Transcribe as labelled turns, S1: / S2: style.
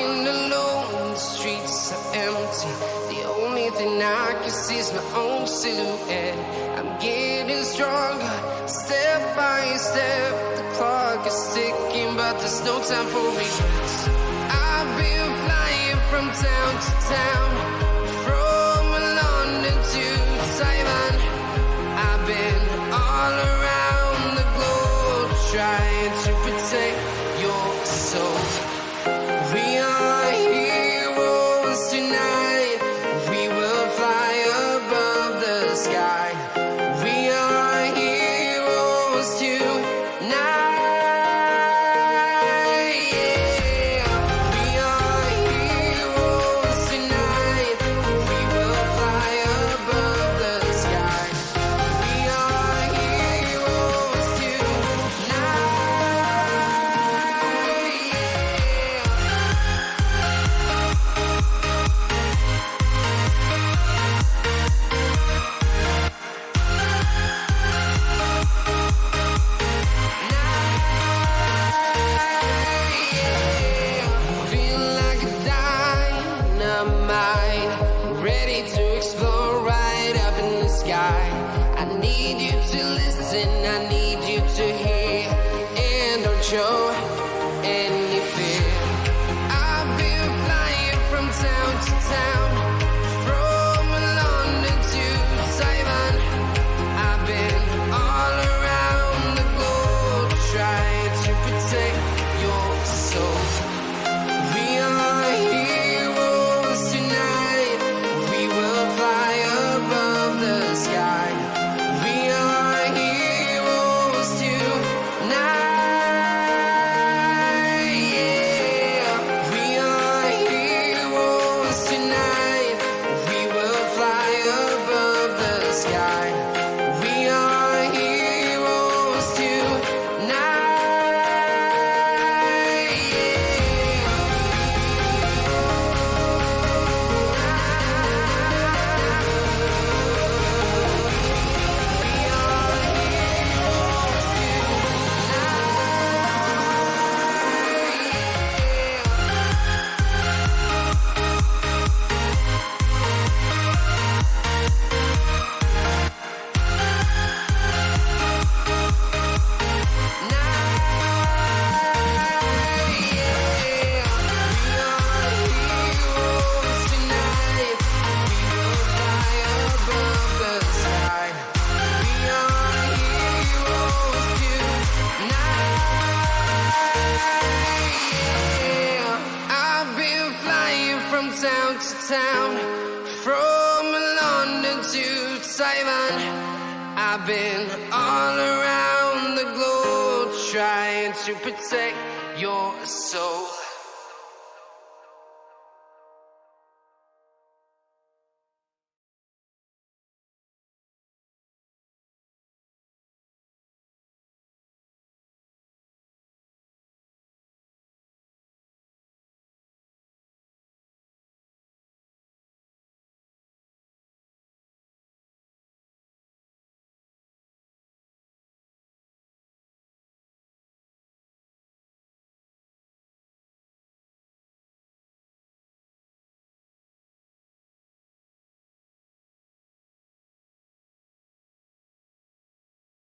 S1: walking alone, the streets are empty. The only thing I can see is my own silhouette. I'm getting stronger, step by step. The clock is ticking, but there's no time for regrets. I've been flying from town to town, from London to Taiwan. I've been all around the globe, trying to protect your soul. We are heroes tonight. We will fly above the sky. We are heroes tonight. Yeah. We are heroes tonight. We will fly above the sky. We are heroes tonight. Feel like a dynamite, ready to explode right up in the sky. I need you to listen, I need you to hear, and don't show any fear. I've been flying from town to town, from London to Taiwan. I've been all around the globe, trying to protect your soul. We are heroes tonight. We will fly above the sky. We are heroes tonight. Yeah. We are heroes tonight. We will fly above the sky. We are heroes tonight. I've been flying from town to town, from London to Taiwan. I've been all around the globe, trying to protect your soul.